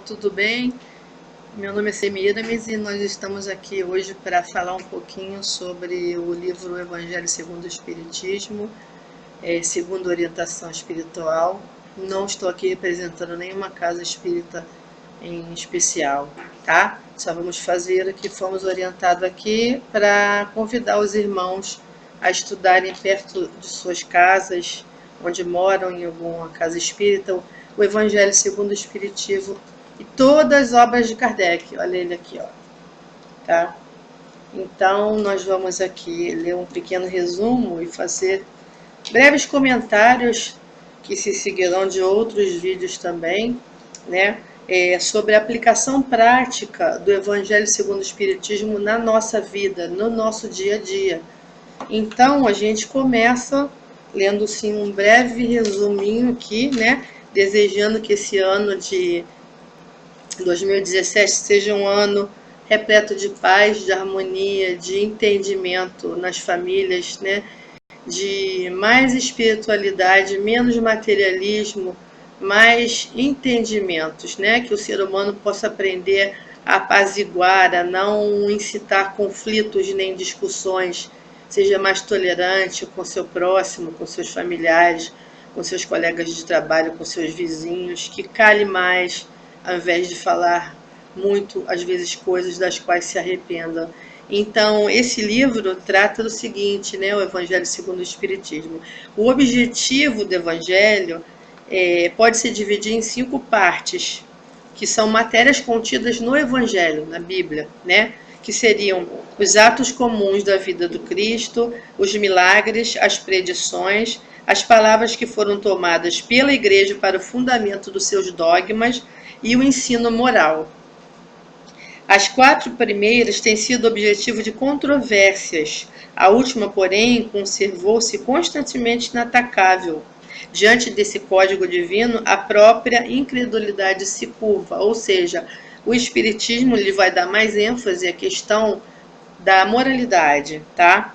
tudo bem? Meu nome é Semiramis e nós estamos aqui hoje para falar um pouquinho sobre o livro Evangelho segundo o Espiritismo, segundo orientação espiritual. Não estou aqui representando nenhuma casa espírita em especial, tá? Só vamos fazer o que fomos orientados aqui para convidar os irmãos a estudarem perto de suas casas, onde moram, em alguma casa espírita, o Evangelho segundo o Espiritismo e todas as obras de Kardec. Olha ele aqui, ó, tá? Então, nós vamos aqui ler um pequeno resumo e fazer breves comentários que se seguirão de outros vídeos também, né? Sobre a aplicação prática do Evangelho segundo o Espiritismo na nossa vida, no nosso dia a dia. Então, a gente começa lendo sim um breve resuminho aqui, né? Desejando que esse ano de 2017 seja um ano repleto de paz, de harmonia, de entendimento nas famílias, né? De mais espiritualidade, menos materialismo, mais entendimentos, né? Que o ser humano possa aprender a apaziguar, a não incitar conflitos nem discussões, seja mais tolerante com seu próximo, com seus familiares, com seus colegas de trabalho, com seus vizinhos, que cale mais, ao invés de falar muito, às vezes, coisas das quais se arrependa. Então, esse livro trata do seguinte, né, o Evangelho segundo o Espiritismo. O objetivo do Evangelho pode se dividir em 5 partes, que são matérias contidas no Evangelho, na Bíblia, né? Que seriam os atos comuns da vida do Cristo, os milagres, as predições, as palavras que foram tomadas pela Igreja para o fundamento dos seus dogmas e o ensino moral. As 4 primeiras têm sido objetivo de controvérsias. A última, porém, conservou-se constantemente inatacável. Diante desse código divino, a própria incredulidade se curva, ou seja, o Espiritismo lhe vai dar mais ênfase à questão da moralidade, tá?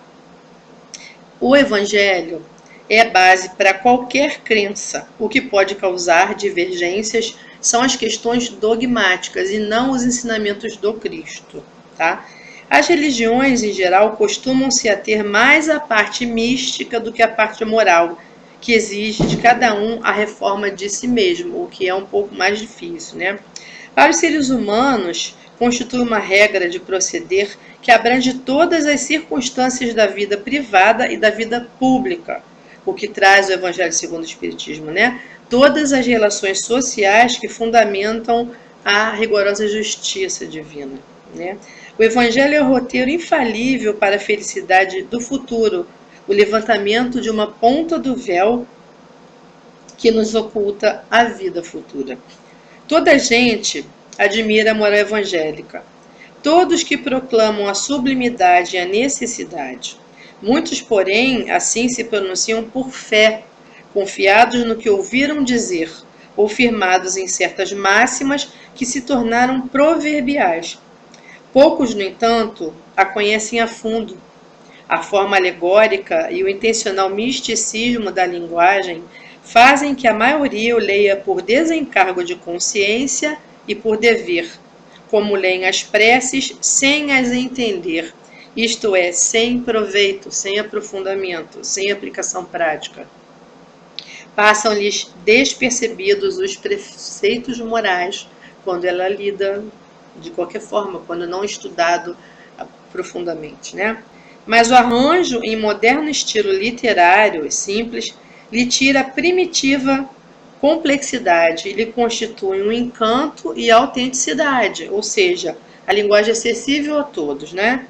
O Evangelho é a base para qualquer crença. O que pode causar divergências são as questões dogmáticas e não os ensinamentos do Cristo, tá? As religiões, em geral, costumam se ater mais à parte mística do que à parte moral, que exige de cada um a reforma de si mesmo, o que é um pouco mais difícil, né? Para os seres humanos, constitui uma regra de proceder que abrange todas as circunstâncias da vida privada e da vida pública, o que traz o Evangelho segundo o Espiritismo, né? Todas as relações sociais que fundamentam a rigorosa justiça divina, né? O Evangelho é o roteiro infalível para a felicidade do futuro, o levantamento de uma ponta do véu que nos oculta a vida futura. Toda a gente admira a moral evangélica. Todos que proclamam a sublimidade e a necessidade. Muitos, porém, assim se pronunciam por fé, confiados no que ouviram dizer, ou firmados em certas máximas que se tornaram proverbiais. Poucos, no entanto, a conhecem a fundo. A forma alegórica e o intencional misticismo da linguagem fazem que a maioria o leia por desencargo de consciência e por dever, como leem as preces sem as entender, isto é, sem proveito, sem aprofundamento, sem aplicação prática. Passam-lhes despercebidos os preceitos morais quando ela lida de qualquer forma, quando não estudado profundamente, né? Mas o arranjo, em moderno estilo literário e simples, lhe tira a primitiva complexidade e lhe constitui um encanto e autenticidade, ou seja, a linguagem acessível a todos, né?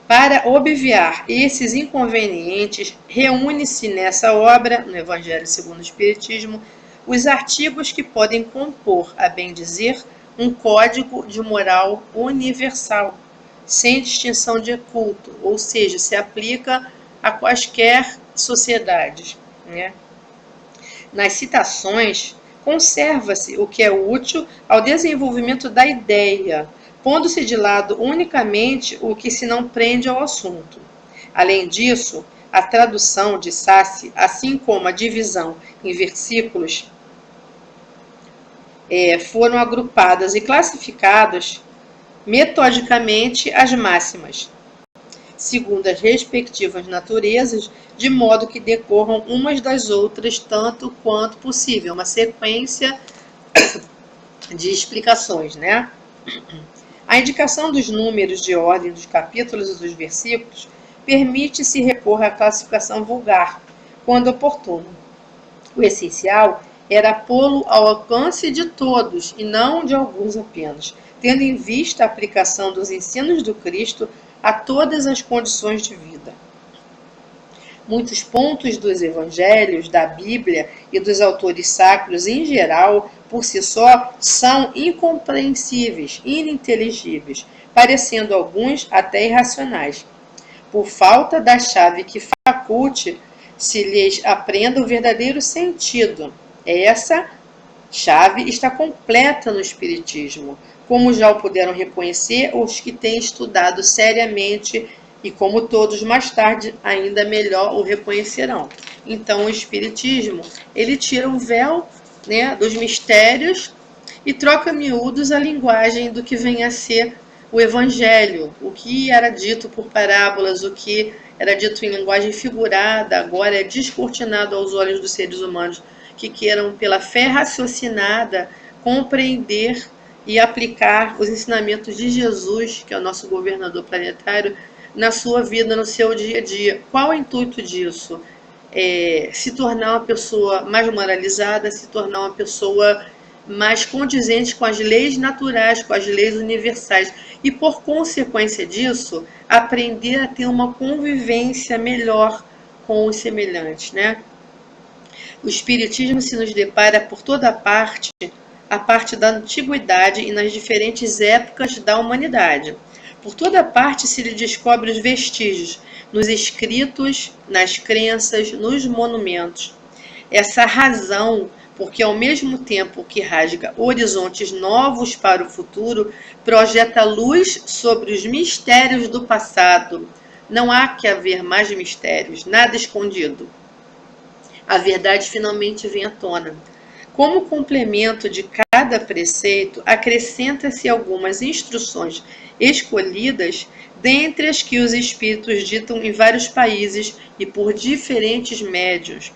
Para obviar esses inconvenientes, reúne-se nessa obra, no Evangelho segundo o Espiritismo, os artigos que podem compor, a bem dizer, um código de moral universal, sem distinção de culto, ou seja, se aplica a quaisquer sociedades, né? Nas citações, conserva-se o que é útil ao desenvolvimento da ideia, pondo-se de lado unicamente o que se não prende ao assunto. Além disso, a tradução de Sassi, assim como a divisão em versículos foram agrupadas e classificadas metodicamente as máximas, segundo as respectivas naturezas, de modo que decorram umas das outras tanto quanto possível, uma sequência de explicações, né? A indicação dos números de ordem dos capítulos e dos versículos permite-se recorrer à classificação vulgar, quando oportuno. O essencial era pô-lo ao alcance de todos e não de alguns apenas, tendo em vista a aplicação dos ensinos do Cristo a todas as condições de vida. Muitos pontos dos evangelhos, da Bíblia e dos autores sacros em geral, por si só, são incompreensíveis, ininteligíveis, parecendo alguns até irracionais, por falta da chave que faculte se lhes aprenda o verdadeiro sentido. Essa chave está completa no Espiritismo, como já o puderam reconhecer os que têm estudado seriamente e como todos mais tarde ainda melhor o reconhecerão. Então o Espiritismo, ele tira o véu, né, dos mistérios e troca miúdos a linguagem do que vem a ser o Evangelho, o que era dito por parábolas, o que era dito em linguagem figurada, agora é descortinado aos olhos dos seres humanos que queiram, pela fé raciocinada, compreender e aplicar os ensinamentos de Jesus, que é o nosso governador planetário, na sua vida, no seu dia a dia. Qual é o intuito disso? Se tornar uma pessoa mais moralizada, se tornar uma pessoa mais condizente com as leis naturais, com as leis universais. E, por consequência disso, aprender a ter uma convivência melhor com os semelhantes, né? O Espiritismo se nos depara por toda parte, a parte da antiguidade e nas diferentes épocas da humanidade. Por toda parte se lhe descobre os vestígios, nos escritos, nas crenças, nos monumentos. Essa razão, porque ao mesmo tempo que rasga horizontes novos para o futuro, projeta luz sobre os mistérios do passado. Não há que haver mais mistérios, nada escondido. A verdade finalmente vem à tona. Como complemento de cada preceito, acrescenta-se algumas instruções escolhidas dentre as que os espíritos ditam em vários países e por diferentes médios.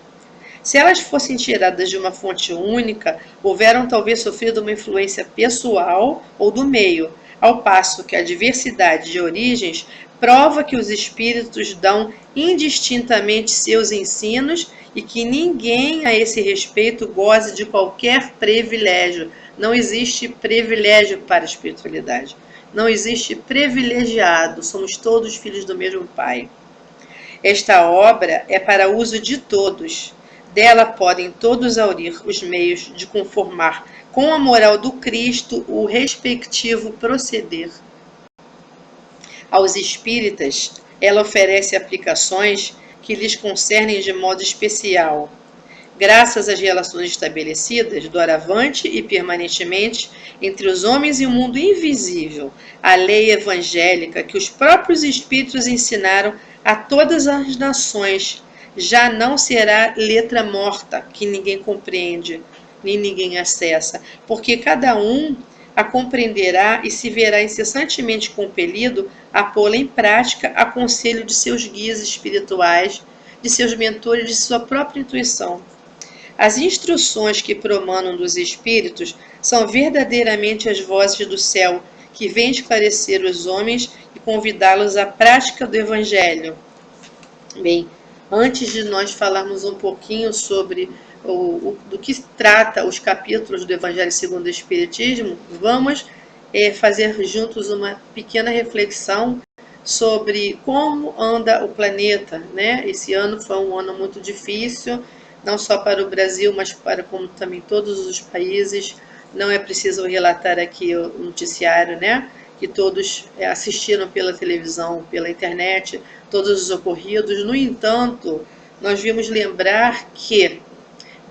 Se elas fossem tiradas de uma fonte única, houveram talvez sofrido uma influência pessoal ou do meio, ao passo que a diversidade de origens prova que os espíritos dão indistintamente seus ensinos e que ninguém a esse respeito goze de qualquer privilégio. Não existe privilégio para a espiritualidade. Não existe privilegiado. Somos todos filhos do mesmo Pai. Esta obra é para uso de todos. Dela podem todos aurir os meios de conformar com a moral do Cristo o respectivo proceder. Aos espíritas, ela oferece aplicações que lhes concernem de modo especial. Graças às relações estabelecidas, doravante e permanentemente, entre os homens e o mundo invisível, a lei evangélica que os próprios espíritos ensinaram a todas as nações, já não será letra morta que ninguém compreende, nem ninguém acessa, porque cada um a compreenderá e se verá incessantemente compelido a pô-la em prática a conselho de seus guias espirituais, de seus mentores, de sua própria intuição. As instruções que promanam dos espíritos são verdadeiramente as vozes do céu, que vêm esclarecer os homens e convidá-los à prática do Evangelho. Bem, antes de nós falarmos um pouquinho sobre do que trata os capítulos do Evangelho segundo o Espiritismo, vamos fazer juntos uma pequena reflexão sobre como anda o planeta, né? Esse ano foi um ano muito difícil, não só para o Brasil, mas para como também todos os países. Não é preciso relatar aqui o noticiário, né? Que todos assistiram pela televisão, pela internet, todos os ocorridos. No entanto, nós vimos lembrar que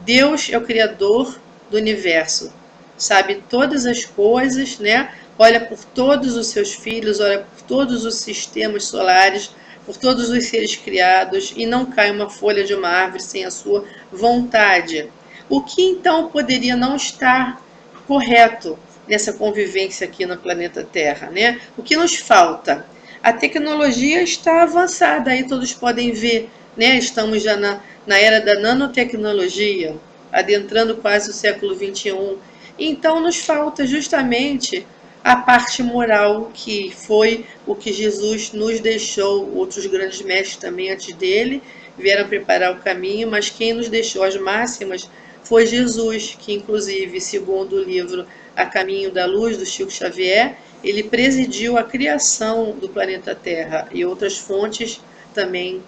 Deus é o Criador do universo, sabe todas as coisas, né? Olha por todos os seus filhos, olha por todos os sistemas solares, por todos os seres criados, e não cai uma folha de uma árvore sem a sua vontade. O que então poderia não estar correto nessa convivência aqui no planeta Terra, né? O que nos falta? A tecnologia está avançada, aí todos podem ver, né? Estamos já na era da nanotecnologia, adentrando quase o século XXI. Então nos falta justamente a parte moral, que foi o que Jesus nos deixou. Outros grandes mestres também antes dele vieram preparar o caminho, mas quem nos deixou as máximas foi Jesus, que inclusive, segundo o livro A Caminho da Luz, do Chico Xavier, ele presidiu a criação do planeta Terra, e outras fontes também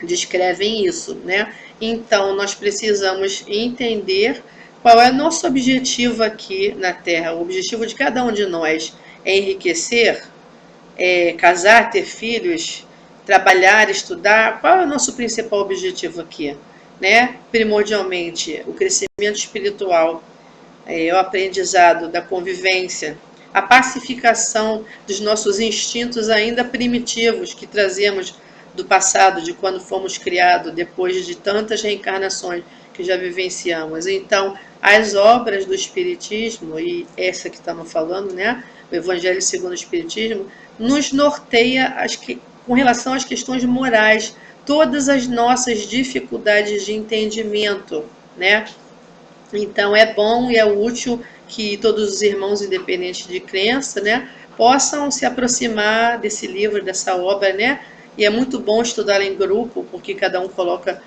descrevem isso, né? Então, nós precisamos entender qual é o nosso objetivo aqui na Terra. O objetivo de cada um de nós é enriquecer, é casar, ter filhos, trabalhar, estudar. Qual é o nosso principal objetivo aqui? Né? Primordialmente, o crescimento espiritual, o aprendizado da convivência, a pacificação dos nossos instintos ainda primitivos que trazemos do passado, de quando fomos criados, depois de tantas reencarnações que já vivenciamos. Então, as obras do Espiritismo, e essa que estamos falando, né, o Evangelho segundo o Espiritismo, nos norteia com relação às questões morais, todas as nossas dificuldades de entendimento, né? Então é bom e é útil que todos os irmãos, independentes de crença, né, possam se aproximar desse livro, dessa obra, né? E é muito bom estudar em grupo, porque cada um coloca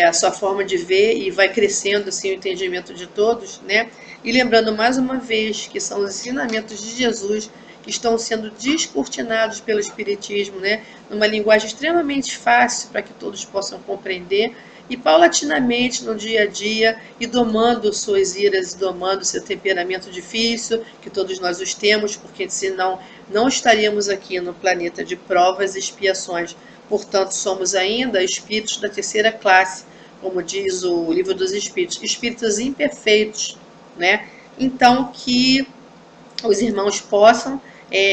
a sua forma de ver e vai crescendo assim o entendimento de todos, né? E lembrando mais uma vez que são os ensinamentos de Jesus que estão sendo descortinados pelo Espiritismo, né? Numa linguagem extremamente fácil para que todos possam compreender, e paulatinamente no dia a dia, e domando suas iras, e domando seu temperamento difícil, que todos nós os temos, porque senão não estaríamos aqui no planeta de provas e expiações. Portanto, somos ainda espíritos da terceira classe, como diz o Livro dos Espíritos, espíritos imperfeitos, né? Então, que os irmãos possam,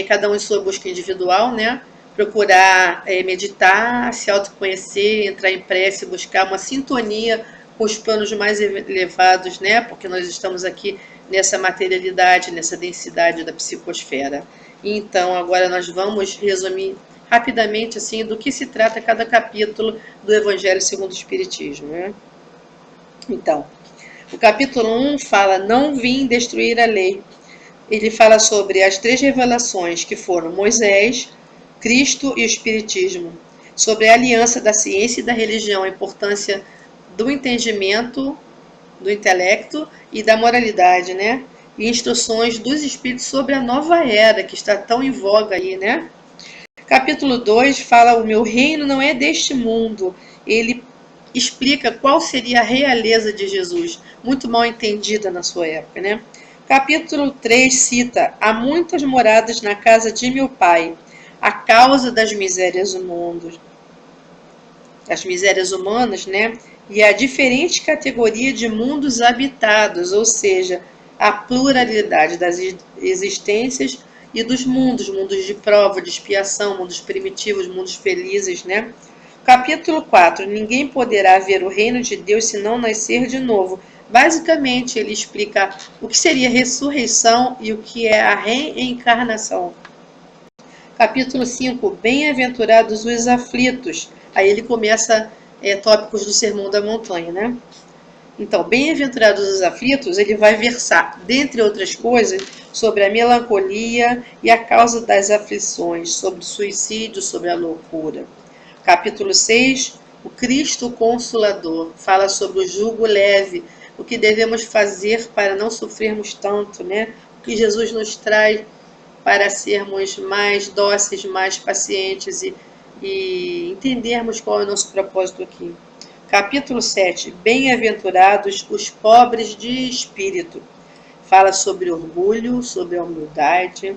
cada um em sua busca individual, né, procurar meditar, se autoconhecer, entrar em prece, buscar uma sintonia com os planos mais elevados, né, porque nós estamos aqui nessa materialidade, nessa densidade da psicosfera. Então, agora nós vamos resumir rapidamente assim do que se trata cada capítulo do Evangelho segundo o Espiritismo, né? Então, o capítulo 1 fala: não vim destruir a lei. Ele fala sobre as 3 revelações que foram Moisés, Cristo e o Espiritismo, sobre a aliança da ciência e da religião, a importância do entendimento, do intelecto e da moralidade, né? E instruções dos espíritos sobre a nova era que está tão em voga aí, né? Capítulo 2 fala: o meu reino não é deste mundo. Ele explica qual seria a realeza de Jesus, muito mal entendida na sua época, né? Capítulo 3 cita: há muitas moradas na casa de meu pai, a causa das misérias do mundo, as misérias humanas, né? E a diferente categoria de mundos habitados, ou seja, a pluralidade das existências e dos mundos, mundos de prova, de expiação, mundos primitivos, mundos felizes, né? Capítulo 4, ninguém poderá ver o reino de Deus se não nascer de novo. Basicamente, ele explica o que seria ressurreição e o que é a reencarnação. Capítulo 5, bem-aventurados os aflitos. Aí ele começa tópicos do Sermão da Montanha, né? Então, bem-aventurados os aflitos, ele vai versar, dentre outras coisas, sobre a melancolia e a causa das aflições, sobre o suicídio, sobre a loucura. Capítulo 6, o Cristo Consolador, fala sobre o jugo leve, o que devemos fazer para não sofrermos tanto, né? O que Jesus nos traz para sermos mais dóceis, mais pacientes e entendermos qual é o nosso propósito aqui. Capítulo 7, bem-aventurados os pobres de espírito. Fala sobre orgulho, sobre a humildade,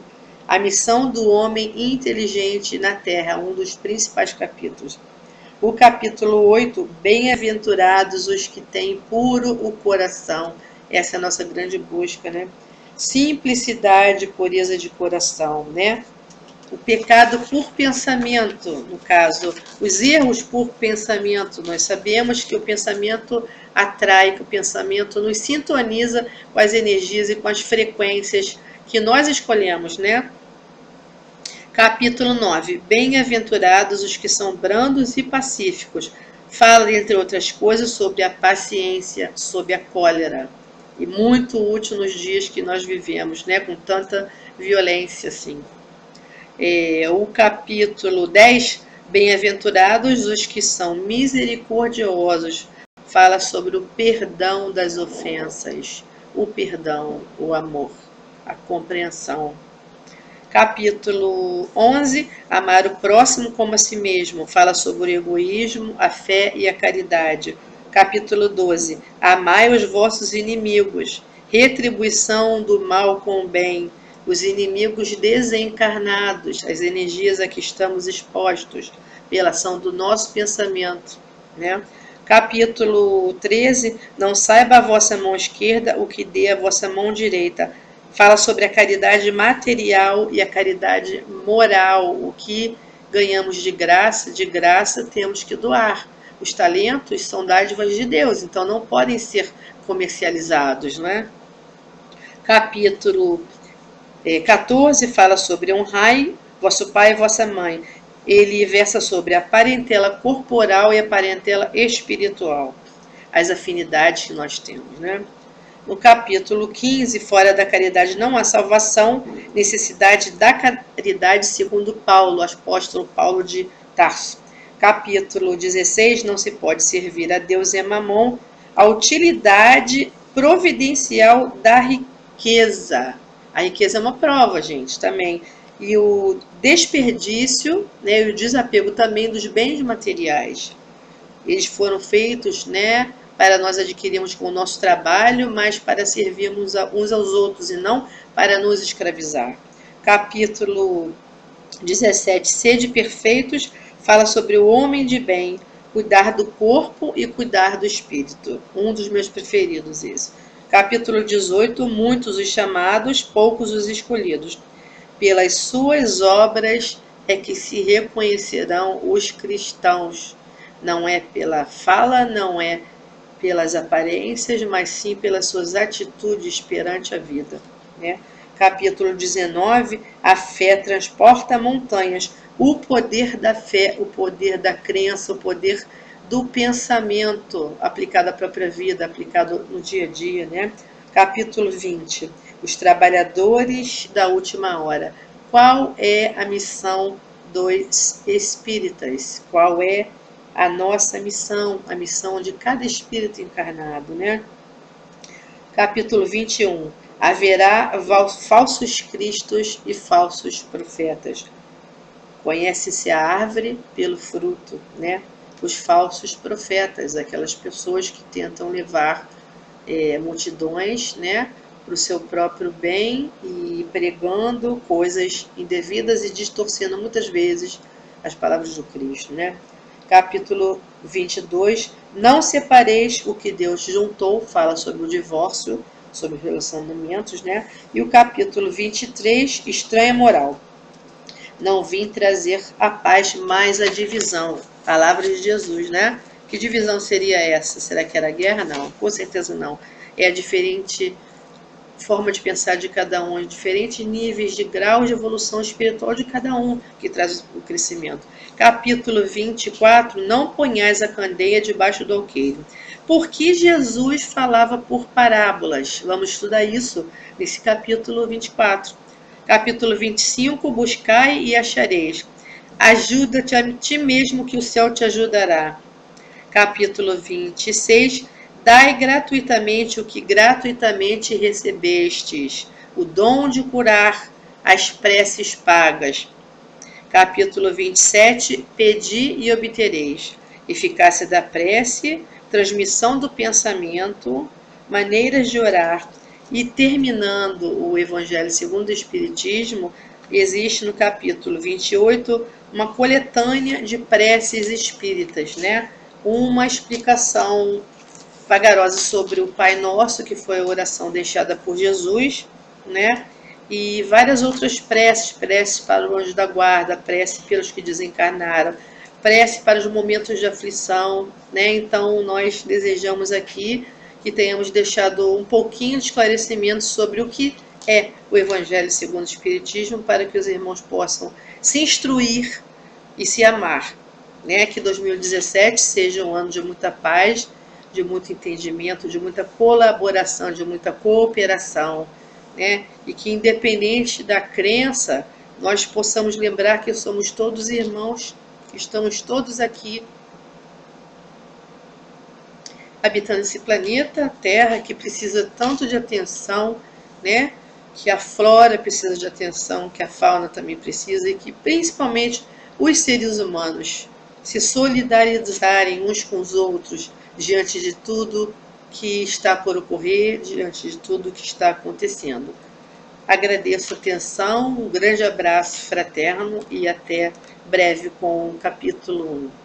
a missão do homem inteligente na Terra, um dos principais capítulos. O capítulo 8, bem-aventurados os que têm puro o coração. Essa é a nossa grande busca, né? Simplicidade, pureza de coração, né? o pecado por pensamento, no caso, os erros por pensamento. Nós sabemos que o pensamento atrai, que o pensamento nos sintoniza com as energias e com as frequências que nós escolhemos, né? Capítulo 9. Bem-aventurados os que são brandos e pacíficos. Fala, entre outras coisas, sobre a paciência, sobre a cólera. E muito útil nos dias que nós vivemos, né? Com tanta violência, assim. O capítulo 10. Bem-aventurados os que são misericordiosos. Fala sobre o perdão das ofensas. O perdão, o amor, a compreensão. Capítulo 11, amar o próximo como a si mesmo, fala sobre o egoísmo, a fé e a caridade. Capítulo 12, amai os vossos inimigos, retribuição do mal com o bem, os inimigos desencarnados, as energias a que estamos expostos pela ação do nosso pensamento, né? Capítulo 13, não saiba a vossa mão esquerda o que dê a vossa mão direita. Fala sobre a caridade material e a caridade moral. O que ganhamos de graça temos que doar. Os talentos são dádivas de Deus, então não podem ser comercializados, né? Capítulo 14 fala sobre honrai vosso pai e vossa mãe. Ele versa sobre a parentela corporal e a parentela espiritual, as afinidades que nós temos, né? No capítulo 15, fora da caridade não há salvação, necessidade da caridade segundo Paulo, apóstolo Paulo de Tarso. Capítulo 16, não se pode servir a Deus e a Mamon, a utilidade providencial da riqueza. A riqueza é uma prova, gente, também. E o desperdício, né, e o desapego também dos bens materiais. Eles foram feitos, né, para nós adquirirmos com o nosso trabalho, mas para servirmos uns aos outros e não para nos escravizar. Capítulo 17, sede perfeitos, fala sobre o homem de bem, cuidar do corpo e cuidar do espírito. Um dos meus preferidos, esse. Capítulo 18, muitos os chamados, poucos os escolhidos. Pelas suas obras é que se reconhecerão os cristãos. Não é pela fala, não é pelas aparências, mas sim pelas suas atitudes perante a vida, né? Capítulo 19, a fé transporta montanhas. O poder da fé, o poder da crença, o poder do pensamento aplicado à própria vida, aplicado no dia a dia, né? Capítulo 20, os trabalhadores da última hora. Qual é a missão dos espíritas? Qual é a nossa missão, a missão de cada espírito encarnado, né? Capítulo 21. Haverá falsos cristos e falsos profetas. Conhece-se a árvore pelo fruto, né? Os falsos profetas, aquelas pessoas que tentam levar multidões, né, para o seu próprio bem e pregando coisas indevidas e distorcendo muitas vezes as palavras do Cristo, né? Capítulo 22, não separeis o que Deus juntou, fala sobre o divórcio, sobre relacionamentos, né? E o capítulo 23, estranha moral. Não vim trazer a paz, mas a divisão. Palavra de Jesus, né? Que divisão seria essa? Será que era guerra? Não, com certeza não. É a diferente forma de pensar de cada um, diferentes níveis de grau de evolução espiritual de cada um que traz o crescimento. Capítulo 24, não ponhais a candeia debaixo do alqueire. Por que Jesus falava por parábolas? Vamos estudar isso nesse capítulo 24. Capítulo 25, buscai e achareis. Ajuda-te a ti mesmo que o céu te ajudará. Capítulo 26, dai gratuitamente o que gratuitamente recebestes, o dom de curar, as preces pagas. Capítulo 27, pedi e obtereis. Eficácia da prece, transmissão do pensamento, maneiras de orar. E terminando o Evangelho segundo o Espiritismo, existe no capítulo 28 uma coletânea de preces espíritas, né? Uma explicação vagarosa sobre o Pai Nosso, que foi a oração deixada por Jesus, né? e várias outras preces, preces para o anjo da guarda, prece pelos que desencarnaram, prece para os momentos de aflição, né? Então nós desejamos aqui que tenhamos deixado um pouquinho de esclarecimento sobre o que é o Evangelho segundo o Espiritismo, para que os irmãos possam se instruir e se amar, né? Que 2017 seja um ano de muita paz, de muito entendimento, de muita colaboração, de muita cooperação, né? E que independente da crença, nós possamos lembrar que somos todos irmãos, estamos todos aqui habitando esse planeta Terra que precisa tanto de atenção, né? Que a flora precisa de atenção, que a fauna também precisa, e que principalmente os seres humanos se solidarizarem uns com os outros diante de tudo que está por ocorrer, diante de tudo que está acontecendo. Agradeço a atenção, um grande abraço fraterno e até breve com o capítulo 1.